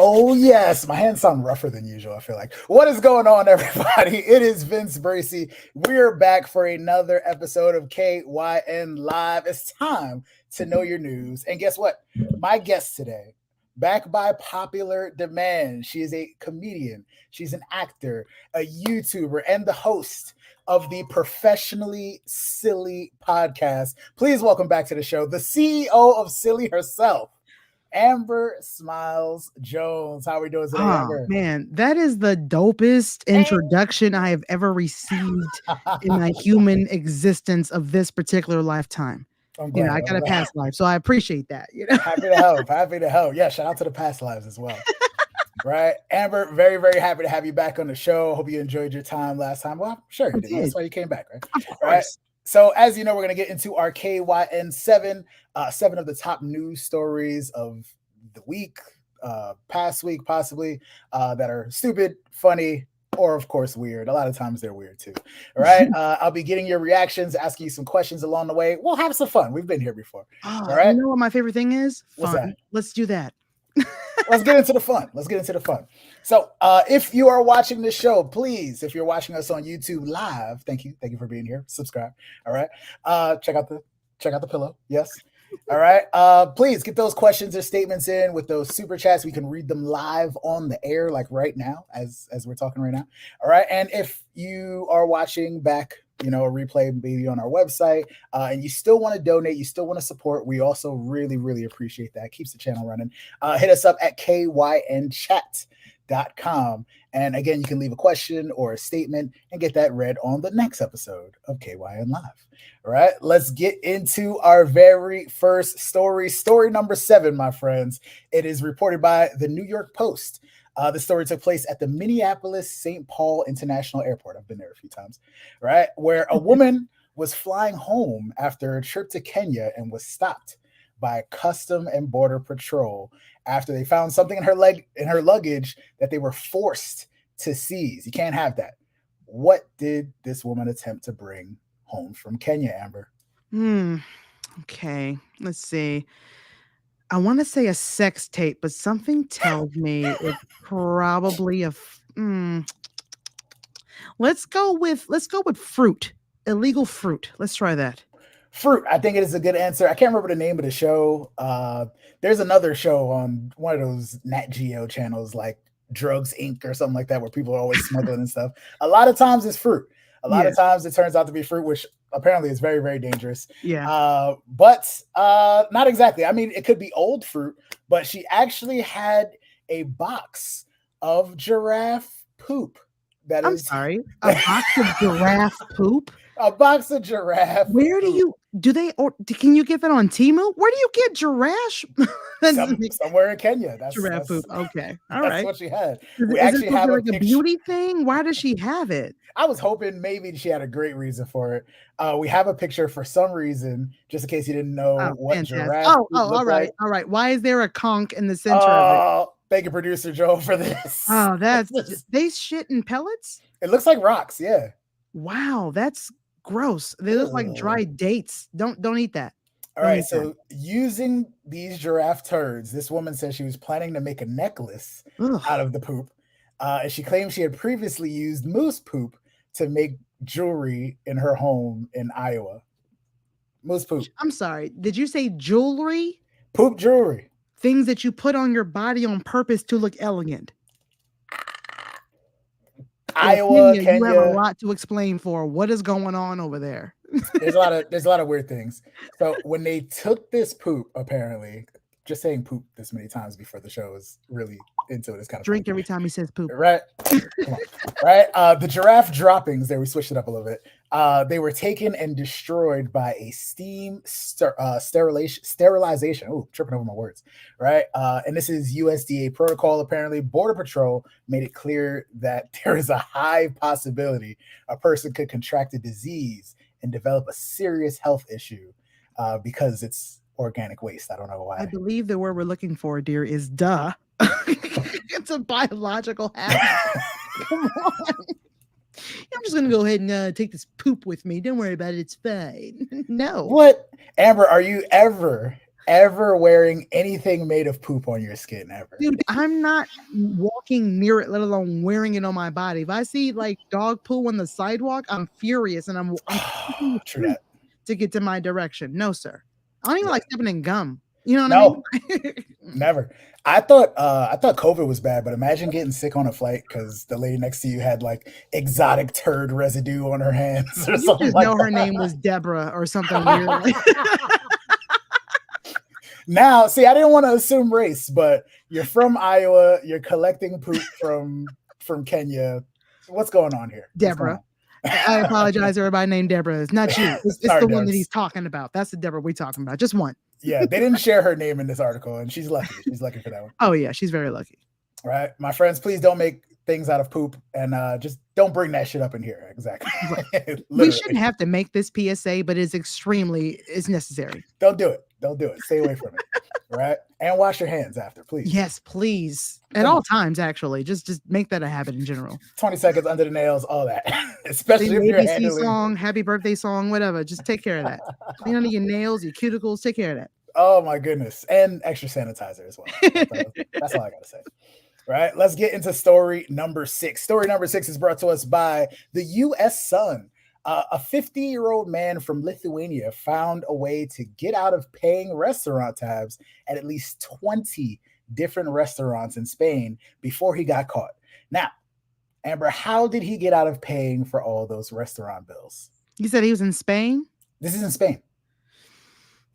Oh, yes. My hands sound rougher than usual, I feel like. What is going on, everybody? It is Vince Bracy. We're back for another episode of KYN Live. It's time to know your news. And guess what? My guest today, back by popular demand, she is a comedian, she's an actor, a YouTuber, and the host of the Professionally Silly podcast. Please welcome back to the show the CEO of Silly herself, Amber Smiles Jones. How are we doing today, Amber? Man, that is the dopest introduction I have ever received in my human existence of this particular lifetime. I'm glad. I got a past life, so I appreciate that. Happy to help. Happy to help. Yeah, shout out to the past lives as well. Right, Amber, very, very happy to have you back on the show. Hope you enjoyed your time last time. Well, I'm sure you did. That's why you came back, right? Of course. Right. So, as you know, we're going to get into our KYN 7 of the top news stories of the week, past week, possibly, that are stupid, funny, or, of course, weird. A lot of times they're weird, too. All right. I'll be getting your reactions, asking you some questions along the way. We'll have some fun. We've been here before. All right. You know what my favorite thing is? Fun. What's that? Let's do that. Let's get into the fun. So if you are watching this show, please, if you're watching us on YouTube live, thank you for being here. Subscribe. All right. Check out the pillow. Yes. All right. Please get those questions or statements in with those super chats. We can read them live on the air, like right now, as we're talking right now. All right. And if you are watching back, a replay maybe on our website, and you still want to donate, you still want to support, we also really, really appreciate that. Keeps the channel running. Hit us up at kynchat.com. And again, you can leave a question or a statement and get that read on the next episode of KYN Live. All right, let's get into our very first story. Story number 7, my friends. It is reported by the New York Post. The story took place at the Minneapolis-St. Paul International Airport. I've been there a few times, right? Where a woman was flying home after a trip to Kenya and was stopped by Custom and Border Patrol after they found something in her luggage that they were forced to seize. You can't have that. What did this woman attempt to bring home from Kenya, Amber? Okay, let's see. I want to say a sex tape, but something tells me it's probably Let's go with fruit. Illegal fruit. Let's try that. Fruit. I think it is a good answer. I can't remember the name of the show. There's another show on one of those Nat Geo channels like Drugs Inc. or something like that, where people are always smuggling and stuff. A lot of times it's fruit. A lot of times it turns out to be fruit, which apparently is very, very dangerous. Yeah. But not exactly. I mean, it could be old fruit, but she actually had a box of giraffe poop. I'm sorry. A box of giraffe poop? A box of giraffe. Where can you get that on Temu? Where do you get giraffe? Somewhere in Kenya. That's giraffe poop. Okay. All that's right. what she had. We actually have like a beauty thing. Why does she have it? I was hoping maybe she had a great reason for it. We have a picture for some reason, just in case you didn't know what fantastic. giraffe. All right. Like. All right. Why is there a conch in the center of it? Thank you, producer Joe, for this. Oh, they shit in pellets? It looks like rocks, yeah. Wow, that's gross. They look like dried dates. Don't eat that. All right, so using these giraffe turds, this woman said she was planning to make a necklace out of the poop. And she claimed she had previously used moose poop to make jewelry in her home in Iowa. Moose poop. I'm sorry. Did you say jewelry? Poop jewelry. Things that you put on your body on purpose to look elegant. Iowa, Kenya. You have a lot to explain for. What is going on over there? There's a lot of weird things. So when they took this poop, apparently, just saying poop this many times before the show is really into it. It's kind of drink every time he says poop. Right. Come on. Right. The giraffe droppings, there we switched it up a little bit. They were taken and destroyed by a steam sterilization. Oh, tripping over my words. Right. And this is USDA protocol. Apparently, Border Patrol made it clear that there is a high possibility a person could contract a disease and develop a serious health issue because it's organic waste. I don't know why. I believe the word we're looking for, dear, is duh. It's a biological hazard. Come on. I'm just going to go ahead and take this poop with me. Don't worry about it. It's fine. No. What? Amber, are you ever ever wearing anything made of poop on your skin ever. Dude, I'm not walking near it, let alone wearing it on my body. If I see like dog poo on the sidewalk, I'm furious and I'm crossing the True street that. to get to my direction. No, sir. I don't even Yeah. like stepping in gum. You know what No, I mean? never. I thought COVID was bad, but imagine getting sick on a flight because the lady next to you had like exotic turd residue on her hands or You something just like know her name that. was Deborah or something weird. Like, Now, see, I didn't want to assume race, but you're from Iowa. You're collecting poop from Kenya. What's going on here? What's going Deborah. on? I apologize, everybody named Deborah. It's not you. It's Sorry, the one that Debs. he's talking about. That's the Deborah we're talking about. Just one. Yeah, they didn't share her name in this article, and she's lucky. She's lucky for that one. Oh, yeah. She's very lucky. Right, my friends, please don't make things out of poop, and just don't bring that shit up in here. Exactly. We shouldn't have to make this PSA, but it's necessary. Don't do it. Don't do it. Stay away from it. Right, and wash your hands after, please. Yes, please. At all times, actually. Just make that a habit in general. 20 seconds under the nails, all that. Especially if you're ABC handling song, happy birthday song, whatever. Just take care of that. Clean under your nails, your cuticles, take care of that. Oh my goodness. And extra sanitizer as well. That's all I gotta say. Right. Let's get into story number 6. Story number 6 is brought to us by the US Sun. A 50-year-old man from Lithuania found a way to get out of paying restaurant tabs at least 20 different restaurants in Spain before he got caught. Now, Amber, how did he get out of paying for all those restaurant bills? You said he was in Spain? This is in Spain.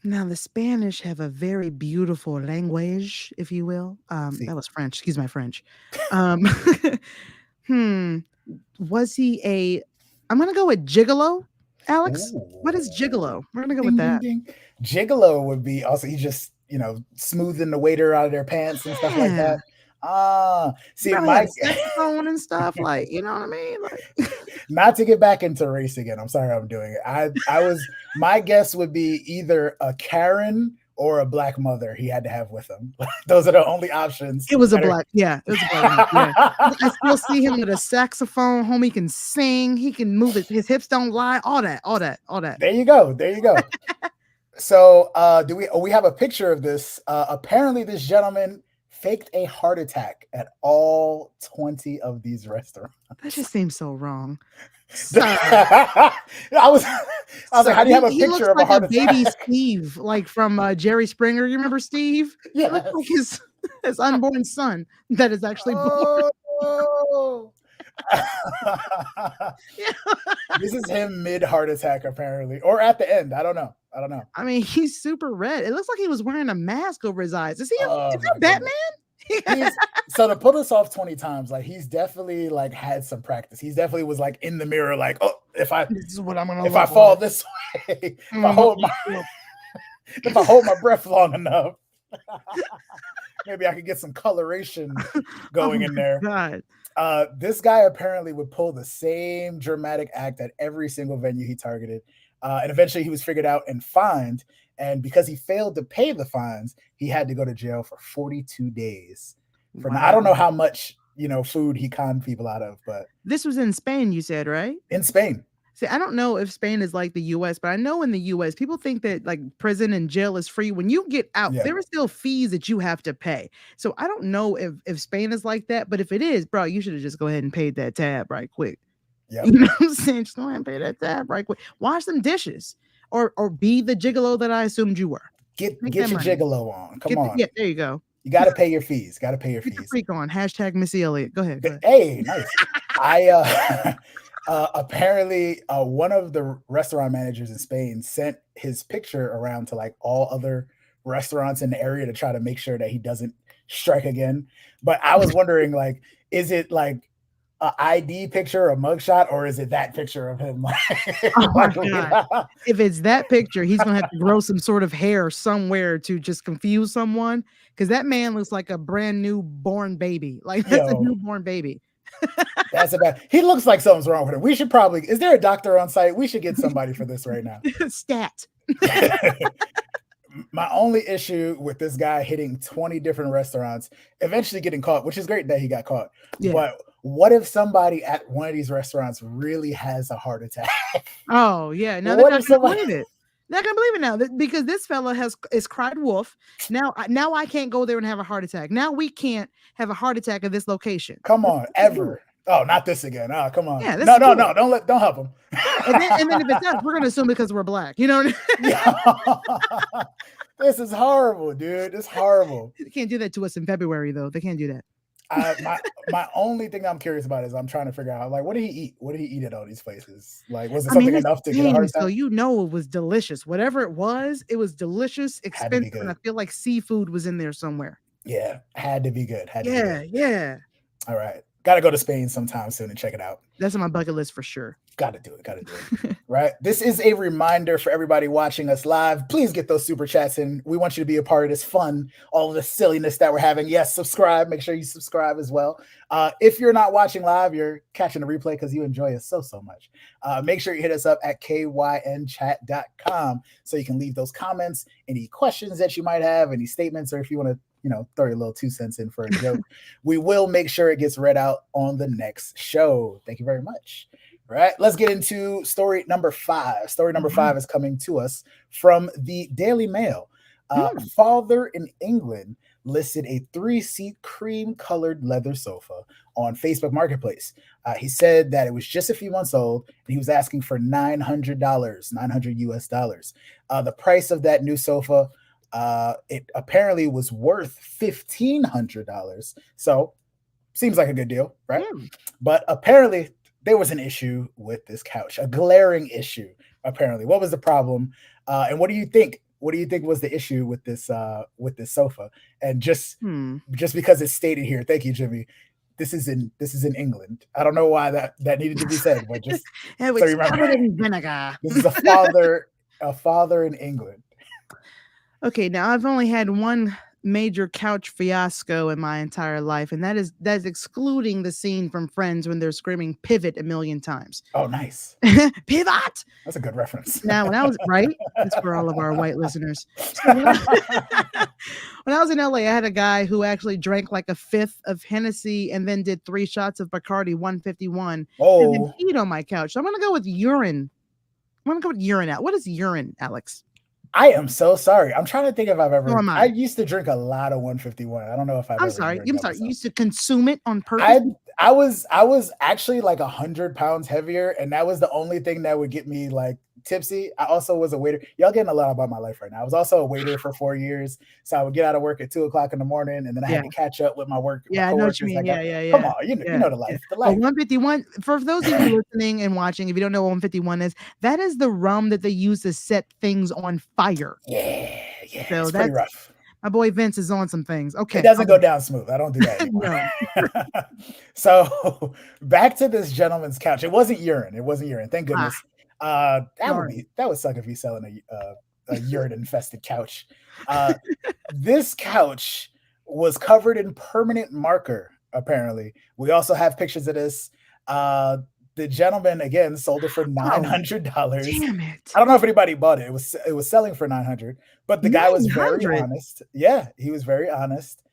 Now, the Spanish have a very beautiful language, if you will. That was French. Excuse my French. Was he I'm going to go with gigolo, Alex. Ooh. What is gigolo? We're going to go with that. Ding. Gigolo would be also, he just, smoothing the waiter out of their pants and stuff like that. See, my saxophone and stuff, like, you know what I mean? Like, not to get back into race again. I'm sorry I'm doing it. My guess would be either a Karen or a black mother he had to have with him. Those are the only options. It was a black, yeah. It was a black man, yeah. I still see him with a saxophone. Homie can sing. He can move it. His hips don't lie. All that. There you go. So we have a picture of this. Apparently this gentleman faked a heart attack at all 20 of these restaurants. That just seems so wrong. I was like, how do you have a picture of a heart attack? Baby Steve, like from Jerry Springer. You remember Steve? Yeah, like his unborn son that is actually born. This is him mid heart attack, apparently, or at the end. I don't know. I mean, he's super red. It looks like he was wearing a mask over his eyes. Is that Batman? So to pull this off 20 times, like he's definitely like had some practice. He's definitely was like in the mirror, like, oh, this is what I'm gonna. If I fall this way, if I hold my breath long enough, maybe I could get some coloration going in there. God. This guy apparently would pull the same dramatic act at every single venue he targeted. And eventually he was figured out and fined. And because he failed to pay the fines, he had to go to jail for 42 days. I don't know how much, food he conned people out of, but this was in Spain, you said, right? In Spain. See, I don't know if Spain is like the US, but I know in the US, people think that like prison and jail is free. When you get out, there are still fees that you have to pay. So I don't know if Spain is like that, but if it is, bro, you should have just go ahead and paid that tab right quick. Yep. You know what I'm saying? Just go ahead and pay that tab right quick. Wash some dishes or be the gigolo that I assumed you were. Get your gigolo on. Come on. Yeah, there you go. You got to pay your fees. Get your freak on. # Missy Elliott. Go ahead. Hey, nice. Apparently, one of the restaurant managers in Spain sent his picture around to like all other restaurants in the area to try to make sure that he doesn't strike again. But I was wondering, like, is it like an ID picture, a mugshot, or is it that picture of him? Oh my God. If it's that picture, he's gonna have to grow some sort of hair somewhere to just confuse someone, because that man looks like a brand new born baby. Like that's a newborn baby. That's about. He looks like something's wrong with him. We should probably. Is there a doctor on site? We should get somebody for this right now. Stat. My only issue with this guy hitting 20 different restaurants, eventually getting caught, which is great that he got caught. Yeah. But what if somebody at one of these restaurants really has a heart attack? Oh yeah. Now they're not gonna believe it. Not gonna believe it now because this fella is cried wolf. Now I can't go there and have a heart attack. Now we can't have a heart attack at this location. Come on, This is cool. ever. Oh, not this again. Oh, come on. Yeah, this No, is no, cool. no. Don't help him. Yeah, and then if it's us, we're gonna assume because we're black. You know what I mean? This is horrible, dude. It's horrible. They can't do that to us in February, though. They can't do that. My only thing I'm curious about is I'm trying to figure out, like, what did he eat? What did he eat at all these places? Like, was it something enough to get a heart attack? So you know it was delicious. Whatever it was delicious, expensive, and I feel like seafood was in there somewhere. Yeah, had to be good. Yeah. All right. Got to go to Spain sometime soon and check it out. That's on my bucket list for sure. Got to do it. Right. This is a reminder for everybody watching us live. Please get those super chats in. We want you to be a part of this fun, all of the silliness that we're having. Yes, subscribe. Make sure you subscribe as well. If you're not watching live, you're catching the replay because you enjoy us so much. Make sure you hit us up at kynchat.com so you can leave those comments, any questions that you might have, any statements, or if you want to throw your little 2 cents in for a joke. We will make sure it gets read out on the next show. Thank you very much. All right, let's get into story number 5. Story number 5 is coming to us from the Daily Mail. Father in England listed a 3-seat cream-colored leather sofa on Facebook Marketplace. He said that it was just a few months old, and he was asking for $900 US. The price of that new sofa, it apparently was worth $1,500. So seems like a good deal, right? But apparently there was an issue with this couch, a glaring issue. Apparently, what was the problem? And what do you think? What do you think was the issue with this sofa? And just because it's stated here, thank you, Jimmy. This is in England. I don't know why that needed to be said, but just it was covered in vinegar. This is a father in England. Okay, now I've only had one major couch fiasco in my entire life, and that's excluding the scene from Friends when they're screaming "pivot" a million times. Oh, nice. Pivot. That's a good reference. Now, when I was right, that's for all of our white listeners. So when I was in LA, I had a guy who actually drank like a fifth of Hennessy and then did 3 shots of Bacardi 151 and then peed on my couch. So I'm gonna go with urine. I'm gonna go with urine out. What is urine, Alex? I am so sorry. I'm trying to think if I've ever. I used to drink a lot of 151. I don't know if I've. I'm ever sorry. You used to consume it on purpose. I was actually like 100 pounds heavier, and that was the only thing that would get me like tipsy. I also was a waiter. Y'all getting a lot about my life right now. I was also a waiter for 4 years, so I would get out of work at 2:00 in the morning, and then I had to catch up with my work. Yeah, I know what you mean. Yeah. Come on, you know the life. The life. 151. For those of you listening and watching, if you don't know what 151 is, that is the rum that they use to set things on fire. Yeah. So it's pretty rough. My boy Vince is on some things. Okay. It doesn't go down smooth. I don't do that anymore. So back to this gentleman's couch. It wasn't urine. Thank goodness. That would suck if he's selling a urine infested couch. This couch was covered in permanent marker. Apparently, we also have pictures of this. The gentleman again sold it for $900. Damn it! I don't know if anybody bought it. It was selling for $900, but the guy was very honest. Yeah, he was very honest.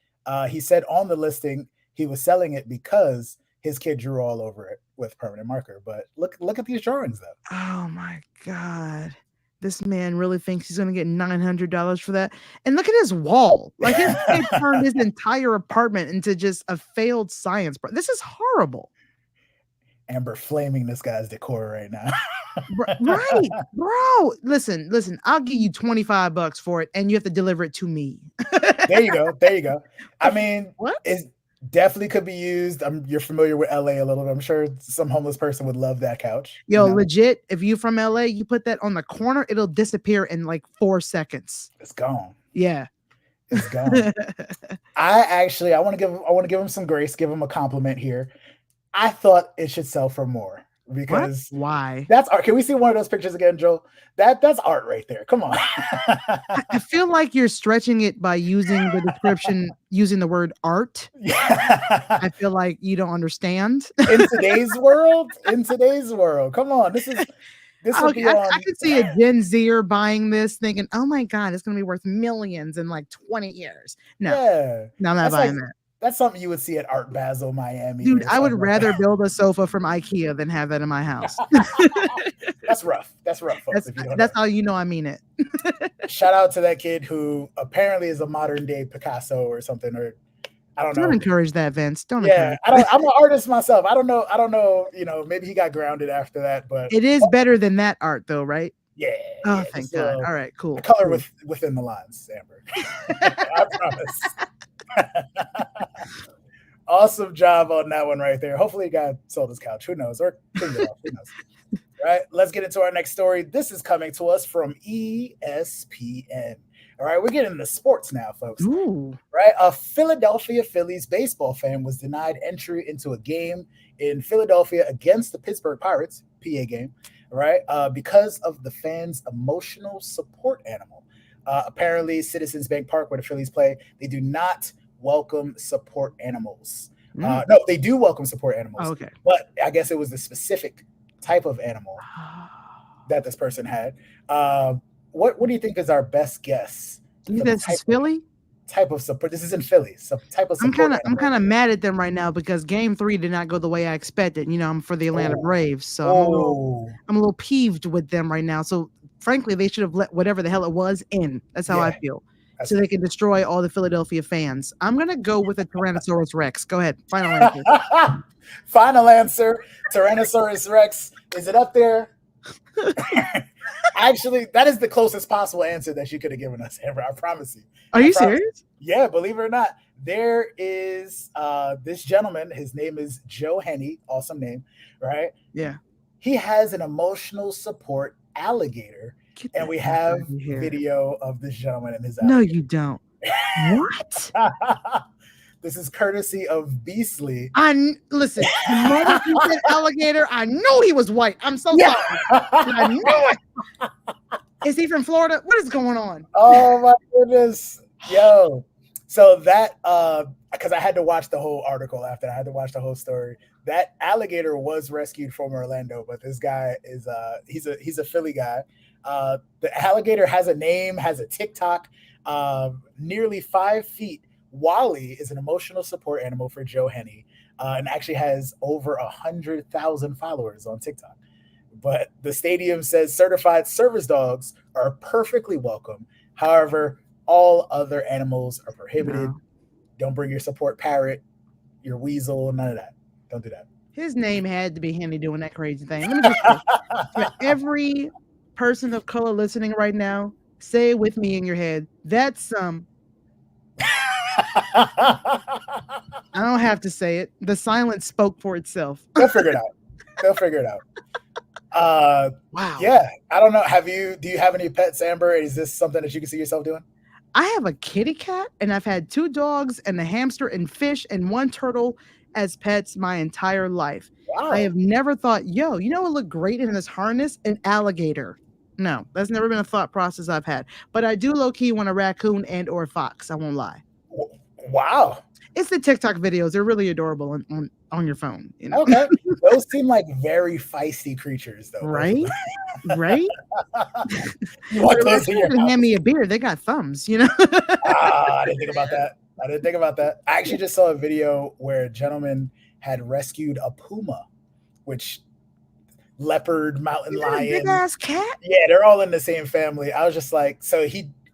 He said on the listing he was selling it because his kid drew all over it with permanent marker. But look at these drawings though. Oh my God. This man really thinks he's going to get $900 for that. And look at his wall. Like his kid turned his entire apartment into just a failed science. This is horrible. Amber flaming this guy's decor right now. Right, bro. Listen. I'll give you $25 for it, and you have to deliver it to me. There you go. I mean, it definitely could be used. You're familiar with LA a little bit. I'm sure some homeless person would love that couch. Yo, legit. If you're from LA, you put that on the corner, it'll disappear in like 4 seconds. It's gone. Yeah. It's gone. I want to give him some grace, give him a compliment here. I thought it should sell for more because why? That's art. Can we see one of those pictures again, Joel? That's art right there. Come on. I feel like you're stretching it by using the description, using the word art. Yeah. I feel like you don't understand. In today's world, come on. This would be I could see a Gen Zer buying this thinking, oh my God, it's going to be worth millions in like 20 years. No, I'm not buying that. That's something you would see at Art Basel, Miami, Dude, or I would something like rather that. build a sofa from IKEA than have that in my house. That's rough. That's rough, folks. If you don't know. That's how you know I mean it. Shout out to that kid who apparently is a modern day Picasso or something, or I don't know. Don't encourage that, Vince. Don't Yeah, encourage. I'm an artist myself. I don't know. You know, maybe he got grounded after that, but It is better than that art, though, right? yeah, Oh, yeah. thank Just God. All right, cool. a color cool. within the lines, Amber. I promise. Awesome job on that one right there. Hopefully, the guy sold his couch. Who knows? Or cleaned it off. Who knows? Right. Let's get into our next story. This is coming to us from ESPN. All right, we're getting into sports now, folks. Ooh. Right, a Philadelphia Phillies baseball fan was denied entry into a game in Philadelphia against the Pittsburgh Pirates, PA game, right, because of the fans' emotional support animal. Apparently, Citizens Bank Park, where the Phillies play, they do not welcome support animals. No, they do welcome support animals. Oh, okay, but I guess it was the specific type of animal that this person had. What do you think is our best guess? Do you think this is Philly? Type of support. This is in Philly. So type of support. I'm kind of mad at them right now because Game 3 did not go the way I expected. You know, I'm for the Atlanta Braves, so I'm a little peeved with them right now. So frankly, they should have let whatever the hell it was in. That's how I feel. So they can destroy all the Philadelphia fans. I'm gonna go with a Tyrannosaurus Rex. Go ahead. Final answer. Final answer. Tyrannosaurus Rex. Is it up there? Actually, that is the closest possible answer that she could have given us, Amber. I promise you. Are you serious? Yeah, believe it or not. There is this gentleman. His name is Joe Henney. Awesome name, right? Yeah. He has an emotional support alligator, and we have video of this gentleman and his alligator. No, you don't. What? This is courtesy of Beastly. Listen, the moment you said alligator, I knew he was white. I'm so sorry. I knew it. Is he from Florida? What is going on? Oh my goodness. Yo. So that because I had to watch the whole article after I had to watch the whole story. That alligator was rescued from Orlando, but this guy is he's a Philly guy. The alligator has a name, has a TikTok, nearly 5 feet. Wally is an emotional support animal for Joe Henney, and actually has over 100,000 followers on TikTok. But the stadium says certified service dogs are perfectly welcome. However, all other animals are prohibited. No. Don't bring your support parrot, your weasel, none of that. Don't do that. His name had to be Henny doing that crazy thing. Let me just say, for every person of color listening right now, say it with me in your head. That's some. I don't have to say it. The silence spoke for itself. They'll figure it out. Wow. Yeah. I don't know. Do you have any pets, Amber? Is this something that you can see yourself doing? I have a kitty cat, and I've had 2 dogs and a hamster and fish and 1 turtle as pets my entire life. Wow. I have never thought, you know what look great in this harness? An alligator. No, that's never been a thought process I've had. But I do low-key want a raccoon and or fox. I won't lie. Wow. It's the TikTok videos. They're really adorable on your phone. You know? Okay. Those seem like very feisty creatures, though. Right? Right? What those in your house? Hand me a beer. They got thumbs, you know? I didn't think about that. I actually just saw a video where a gentleman had rescued a puma, which leopard, mountain lion. Big ass cat? Yeah, they're all in the same family. I was just like, so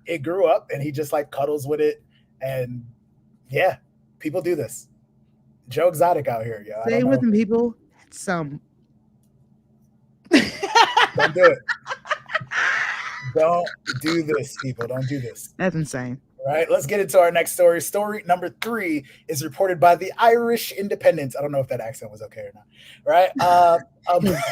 it grew up and he just like cuddles with it. And yeah, people do this. Joe Exotic out here, yo. Stay with him, people. Some. Don't do it. Don't do this, people. Don't do this. That's insane. All right, let's get into our next story. Story number 3 is reported by the Irish Independent. I don't know if that accent was okay or not. Right?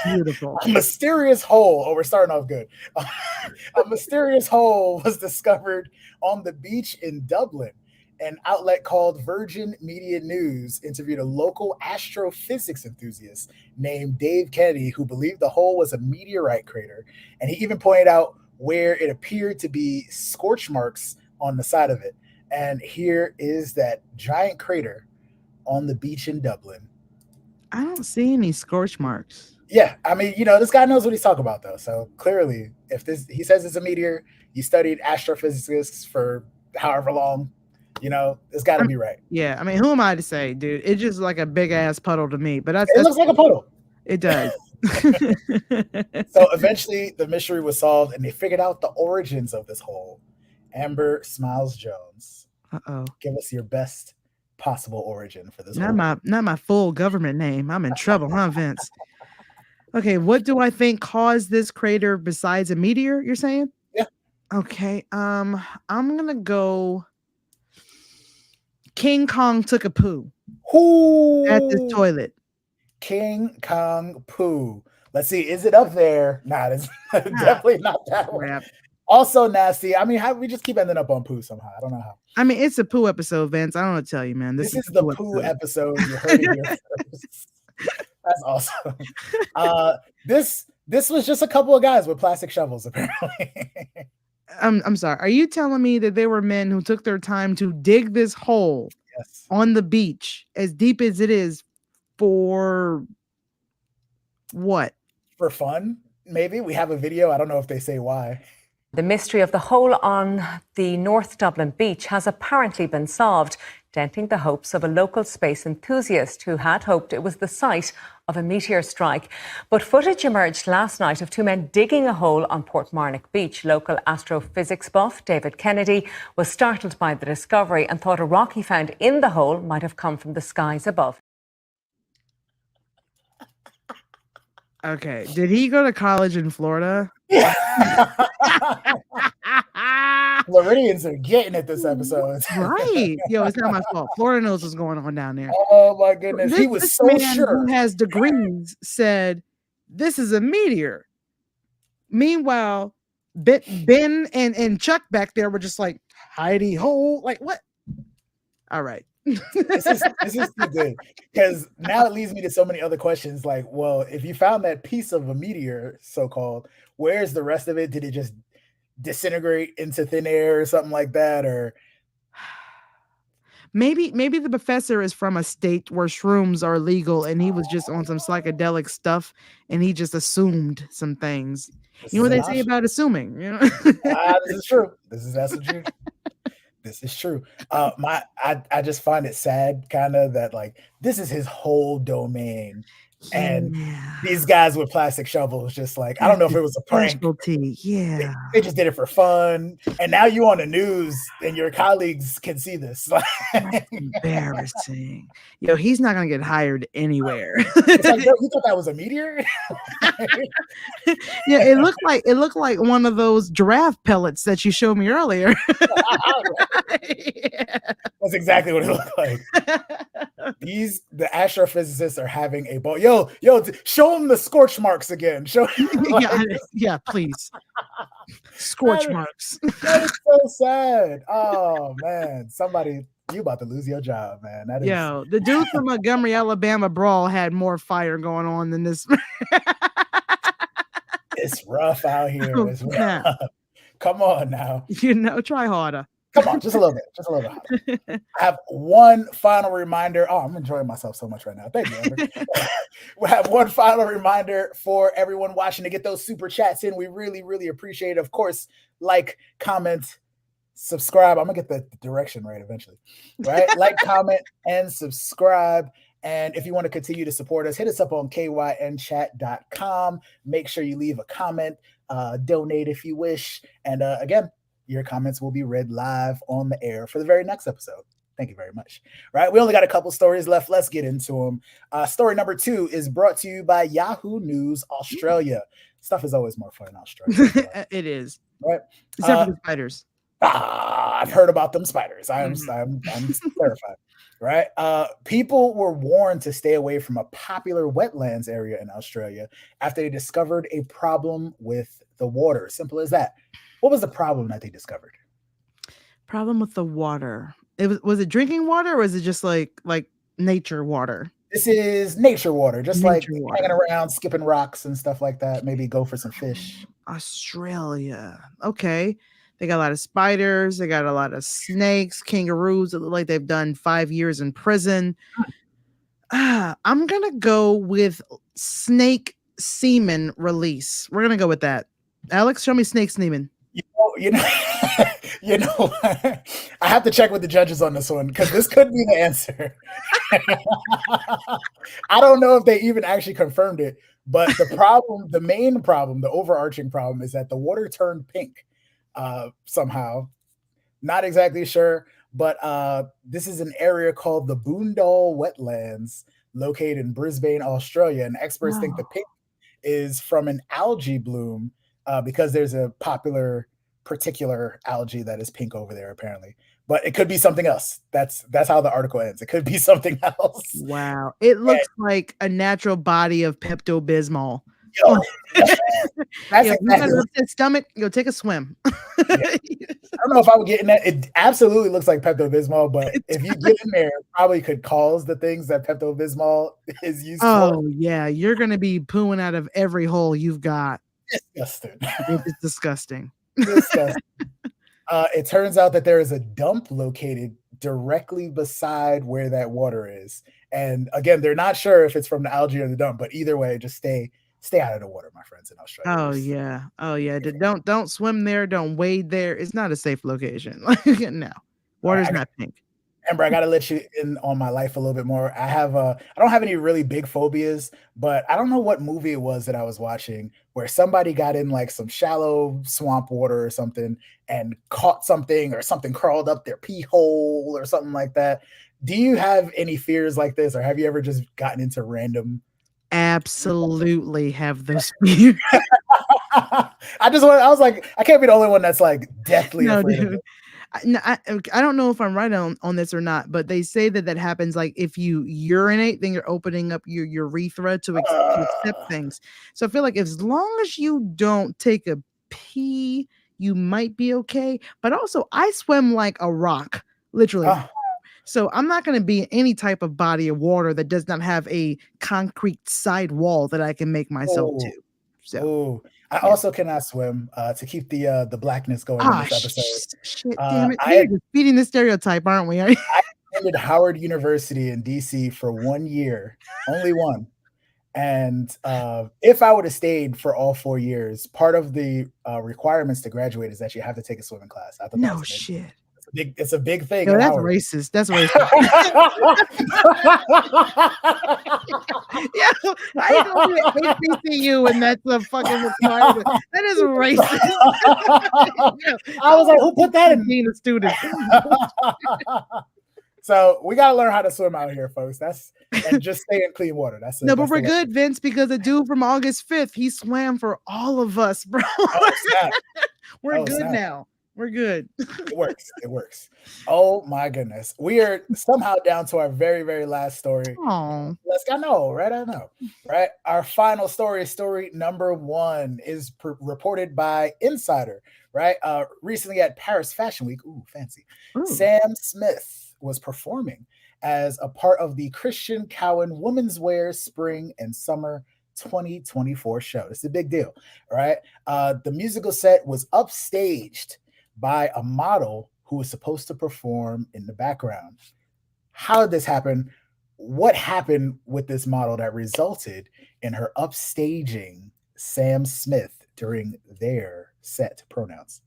Beautiful. A mysterious hole. Oh, we're starting off good. A mysterious hole was discovered on the beach in Dublin. An outlet called Virgin Media News interviewed a local astrophysics enthusiast named Dave Kennedy, who believed the hole was a meteorite crater. And he even pointed out where it appeared to be scorch marks on the side of it. And here is that giant crater on the beach in Dublin. I don't see any scorch marks. Yeah, I mean, this guy knows what he's talking about, though. So clearly, he says it's a meteor, you studied astrophysics for however long. It's got to be right. Yeah, I mean, who am I to say, dude? It's just like a big ass puddle to me, but It looks like a puddle. It does. So eventually the mystery was solved and they figured out the origins of this hole. Amber Smiles Jones. Give us your best possible origin for this hole. Not my full government name. I'm in trouble, huh, Vince? Okay, what do I think caused this crater besides a meteor, you're saying? Yeah. Okay, I'm gonna go King Kong took a poo at this toilet. King Kong poo. Let's see, is it up there? Nah, it's definitely not that one. Also nasty. I mean, how we just keep ending up on poo somehow. I don't know how. I mean, it's a poo episode, Vince. I don't know to tell you, man. This is the poo episode. You heard it here first. That's awesome. This was just a couple of guys with plastic shovels, apparently. I'm sorry. Are you telling me that there were men who took their time to dig this hole on the beach, as deep as it is, for what? For fun, maybe. We have a video. I don't know if they say why. The mystery of the hole on the North Dublin beach has apparently been solved, denting the hopes of a local space enthusiast who had hoped it was the site of a meteor strike. But footage emerged last night of two men digging a hole on Portmarnock Beach. Local astrophysics buff David Kennedy was startled by the discovery and thought a rock he found in the hole might have come from the skies above. Okay, did he go to college in Florida? Floridians are getting it this episode. Right. Yo, it's not my fault. Florida knows what's going on down there. Oh my goodness. He was so man sure. Who has degrees said this is a meteor. Meanwhile, Ben and Chuck back there were just like, hidey hole. Like, what? All right. This is too good, because now it leads me to so many other questions. Like, well, if you found that piece of a meteor, so-called, where's the rest of it? Did it just disintegrate into thin air or something like that? Or maybe the professor is from a state where shrooms are legal and he was just on some psychedelic stuff and he just assumed some things. You know what they say about assuming, you know? This is true. That's true. This is true. I just find it sad, kind of, that like this is his whole domain, and these guys with plastic shovels just like, I don't know if it was a prank. Specialty. Yeah, they just did it for fun, and now you on the news and your colleagues can see this. Embarrassing. Yo, he's not gonna get hired anywhere. It's like, yo, you thought that was a meteor? Yeah, it looked like one of those giraffe pellets that you showed me earlier. Yeah. That's exactly what it looked like. The astrophysicists are having a ball. Yo, show them the scorch marks again. Show yeah, please. Scorch marks. That is so sad. Oh man, you about to lose your job, man. Yo, the dude from Montgomery, Alabama brawl had more fire going on than this. It's rough out here. It's rough. Come on now. Try harder. Come on, just a little bit harder. I have one final reminder. Oh, I'm enjoying myself so much right now. Thank you, Amber. We have one final reminder for everyone watching to get those super chats in. We really, really appreciate it. Of course, like, comment, subscribe. I'm gonna get the direction right eventually. Right? Like, comment, and subscribe. And if you want to continue to support us, hit us up on kynchat.com. Make sure you leave a comment, donate if you wish. And again, your comments will be read live on the air for the very next episode. Thank you very much. Right, we only got a couple stories left. Let's get into them. Story number 2 is brought to you by Yahoo News Australia. Stuff is always more fun in Australia. It is. Right? Except for the spiders. I've heard about them spiders. I'm terrified. Right? People were warned to stay away from a popular wetlands area in Australia after they discovered a problem with the water. Simple as that. What was the problem that they discovered? Problem with the water. Was it drinking water, or was it just like nature water? This is nature water, just nature like water. Hanging around, skipping rocks and stuff like that. Maybe go for some fish. Australia. Okay. They got a lot of spiders. They got a lot of snakes, kangaroos. It look like they've done 5 years in prison. I'm going to go with snake semen release. We're going to go with that. Alex, show me snake semen. You know, you know, I have to check with the judges on this one because this could be the answer. I don't know if they even actually confirmed it, but the main problem, the overarching problem is that the water turned pink somehow. Not exactly sure, but this is an area called the Boondall Wetlands located in Brisbane, Australia, and experts think the pink is from an algae bloom because there's a particular algae that is pink over there apparently, but it could be something else. That's how the article ends. It could be something else. Wow, it looks like a natural body of Pepto-Bismol. That's you exactly got an stomach, you'll take a swim. I don't know if I would get in that. It absolutely looks like Pepto-Bismol, but if you get in there, it probably could cause the things that Pepto-Bismol is used for. Oh yeah, you're gonna be pooing out of every hole you've got. Disgusting. It's disgusting. Disgusting. It turns out that there is a dump located directly beside where that water is. And again, they're not sure if it's from the algae or the dump, but either way, just stay out of the water, my friends in Australia. Oh yeah. Don't swim there. Don't wade there. It's not a safe location. No, water's not pink. Amber, I gotta let you in on my life a little bit more. I don't have any really big phobias, but I don't know what movie it was that I was watching where somebody got in like some shallow swamp water or something and caught something, or something crawled up their pee hole or something like that. Do you have any fears like this, or have you ever just gotten into random? Absolutely have those fears. I was like, I can't be the only one that's like deathly afraid of it. I don't know if I'm right on this or not, but they say that happens like if you urinate, then you're opening up your urethra to accept things. So I feel like as long as you don't take a pee, you might be okay. But also, I swim like a rock, literally. So I'm not going to be in any type of body of water that does not have a concrete side wall that I can make myself to. So I also cannot swim to keep the blackness going in this episode. Shit, damn it. We're feeding the stereotype, aren't we? I attended Howard University in DC for 1 year, only one. And if I would have stayed for all 4 years, part of the requirements to graduate is that you have to take a swimming class. I thought no shit. It's a big thing. Yo, that's racist. That's racist. Yeah, I ain't gonna be at HBCU and that's a fucking requirement. That is racist. I was like, who put that in? Being a student. So we gotta learn how to swim out here, folks. And just stay in clean water. But we're good, Vince, because the dude from August 5th, he swam for all of us, bro. We're good now. We're good. It works. Oh my goodness. We are somehow down to our very, very last story. Oh, I know, right? Our final story number 1 is reported by Insider, right? Recently at Paris Fashion Week, fancy. Sam Smith was performing as a part of the Christian KYN Women's Wear Spring and Summer 2024 show. It's a big deal, right? The musical set was upstaged by a model who was supposed to perform in the background. How did this happen? What happened with this model that resulted in her upstaging Sam Smith during their set? Pronouns.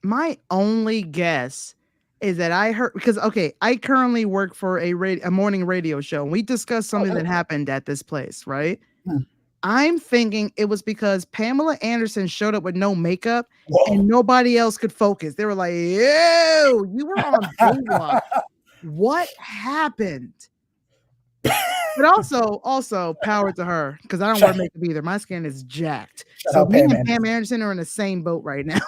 My only guess is that I heard, because I currently work for a morning radio show, and we discussed something that happened at this place, right? I'm thinking it was because Pamela Anderson showed up with no makeup and nobody else could focus. They were like, "Yo, you were on Boardwalk. What happened?" But also power to her, because I don't wear makeup either. My skin is jacked. So me and Pam Anderson are in the same boat right now.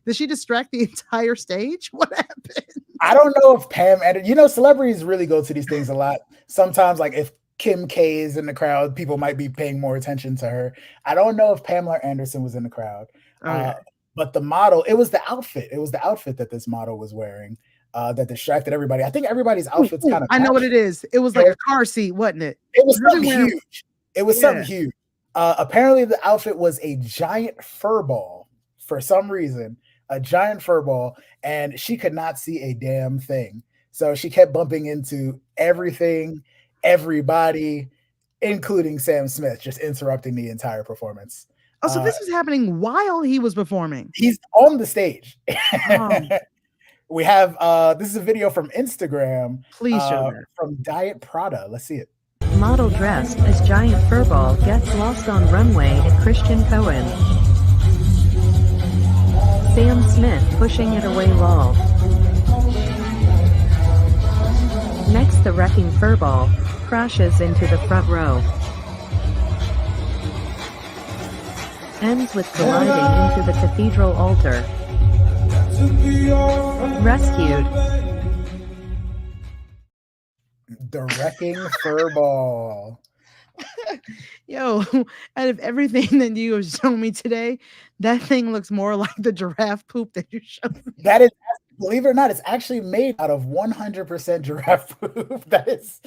Did she distract the entire stage? What happened? I don't know if Pam Anderson, celebrities really go to these things a lot. Sometimes, like if Kim K is in the crowd, people might be paying more attention to her. I don't know if Pamela Anderson was in the crowd. But the model, it was the outfit. It was the outfit that this model was wearing that distracted everybody. I think everybody's outfits kind of. I know what it is. It was like a car seat, wasn't it? It was something huge. It was something huge. Apparently, the outfit was a giant fur ball for some reason, a giant fur ball, and she could not see a damn thing. So she kept bumping into everything, everybody, including Sam Smith, just interrupting the entire performance. Oh, so this was happening while he was performing. He's on the stage. Oh. We have this is a video from Instagram. Please show that. From Diet Prada. Let's see it. Model dressed as giant furball gets lost on runway at Christian KYN. Sam Smith pushing it away lol. Next, the wrecking furball crashes into the front row. Ends with colliding into the cathedral altar. Rescued. The wrecking furball. Yo, out of everything that you have shown me today, that thing looks more like the giraffe poop that you showed me. That is, believe it or not, it's actually made out of 100% giraffe poop. That is.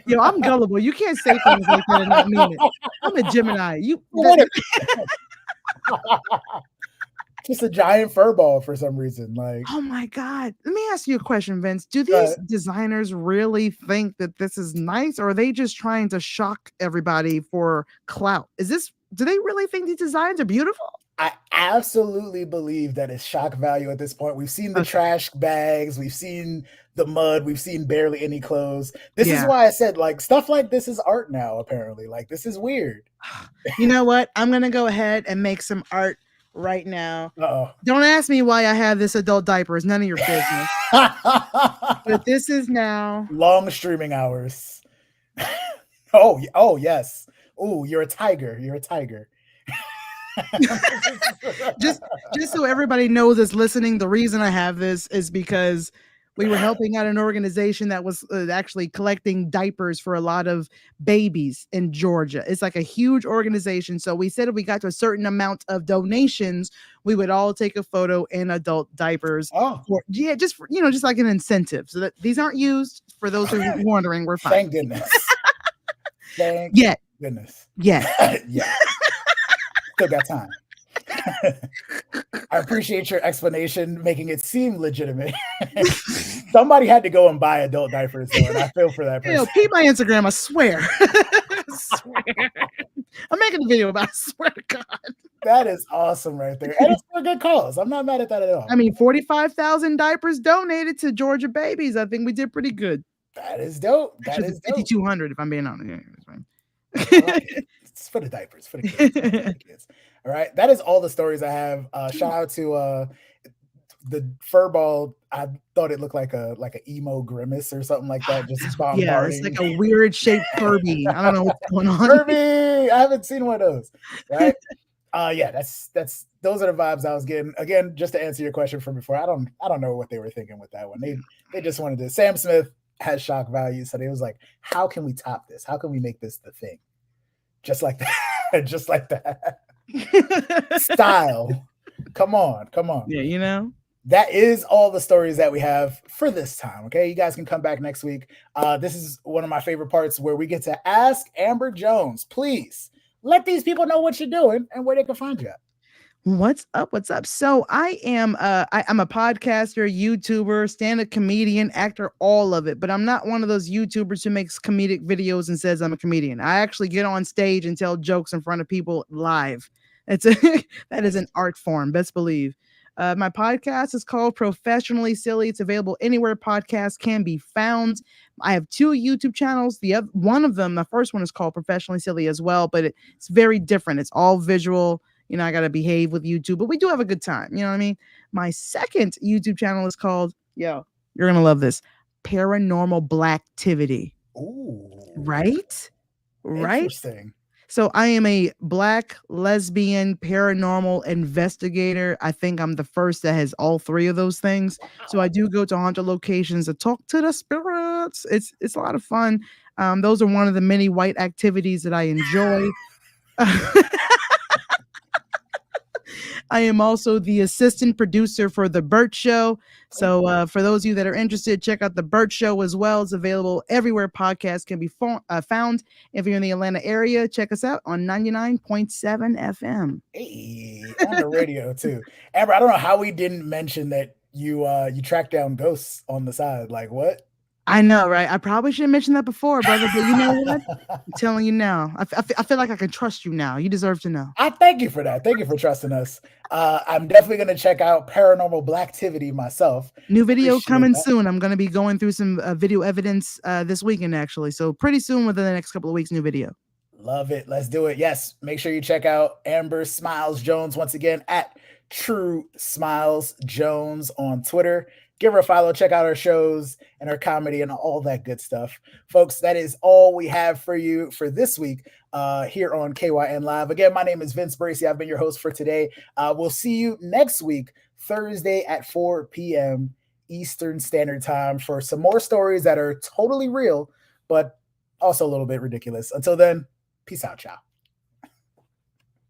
Yo, I'm gullible. You can't say things like that and not mean it. I'm a Gemini. Just a giant fur ball for some reason. Like, oh my God. Let me ask you a question, Vince. Do these designers really think that this is nice, or are they just trying to shock everybody for clout? Do they really think these designs are beautiful? I absolutely believe that it's shock value at this point. We've seen the trash bags, we've seen the mud, we've seen barely any clothes. This is why I said, like, stuff like this is art now, apparently. Like, this is weird. You know what? I'm gonna go ahead and make some art right now. Uh-oh. Don't ask me why I have this adult diaper. It's none of your business. But this is now long streaming hours. Oh yes. Oh, you're a tiger. You're a tiger. just so everybody knows that's listening, the reason I have this is because we were helping out an organization that was actually collecting diapers for a lot of babies in Georgia. It's like a huge organization. So we said if we got to a certain amount of donations, we would all take a photo in adult diapers. Just like an incentive. So that these aren't used, for those who are wondering. We're fine. Thank goodness. Thank goodness. Yeah. Yeah. Still got time. I appreciate your explanation, making it seem legitimate. Somebody had to go and buy adult diapers, though, and I feel for that person. Keep my Instagram, I swear. I'm making a video about it, I swear to God. That is awesome right there. And it's for a good cause. I'm not mad at that at all. I mean, 45,000 diapers donated to Georgia babies. I think we did pretty good. That is dope. That is 5,200 if I'm being honest. It's for the diapers, for the kids. All right. That is all the stories I have. Shout out to the fur ball. I thought it looked like an emo grimace or something like that. Just bombarding. Yeah, it's like a weird shaped Furby. I don't know what's going on. Furby! I haven't seen one of those. Right? That's those are the vibes I was getting. Again, just to answer your question from before, I don't know what they were thinking with that one. They just wanted to. Sam Smith has shock value, so they was like, how can we top this? How can we make this the thing? Just like that. Just like that. Style. Come on. Yeah, that is all the stories that we have for this time. Okay, you guys can come back next week. This is one of my favorite parts where we get to ask Amber Jones, please let these people know what you're doing and where they can find you at. What's up? So I am I'm a podcaster, YouTuber, stand-up comedian, actor, all of it. But I'm not one of those YouTubers who makes comedic videos and says I'm a comedian. I actually get on stage and tell jokes in front of people live. That is an art form, best believe. My podcast is called Professionally Silly. It's available anywhere podcasts can be found. I have 2 YouTube channels. One of them, the first one, is called Professionally Silly as well, but it's very different. It's all visual. I got to behave with YouTube, but we do have a good time. You know what I mean? My second YouTube channel is called, you're going to love this, Paranormal Blacktivity. Ooh. Right? Interesting. So I am a Black lesbian paranormal investigator. I think I'm the first that has all 3 of those things. Wow. So I do go to haunted locations to talk to the spirits. It's a lot of fun. Those are one of the many white activities that I enjoy. I am also the assistant producer for The Burt Show. So for those of you that are interested, check out The Burt Show as well. It's available everywhere podcasts can be found. If you're in the Atlanta area, check us out on 99.7 FM. Hey, on the radio too. Amber, I don't know how we didn't mention that you track down ghosts on the side. Like what? I know, right? I probably should have mentioned that before, brother, but you know what? I'm telling you now. I feel like I can trust you now. You deserve to know. I thank you for that. Thank you for trusting us. I'm definitely going to check out Paranormal Blacktivity myself. New video Appreciate coming that. soon. I'm going to be going through some video evidence this weekend, actually. So pretty soon, within the next couple of weeks, new video. Love it. Let's do it. Yes. Make sure you check out Amber Smiles Jones once again at True Smiles Jones on Twitter. Give her a follow, check out her shows and her comedy and all that good stuff. Folks, that is all we have for you for this week here on KYN Live. Again, my name is Vince Bracy. I've been your host for today. We'll see you next week, Thursday at 4 p.m. Eastern Standard Time for some more stories that are totally real, but also a little bit ridiculous. Until then, peace out, y'all.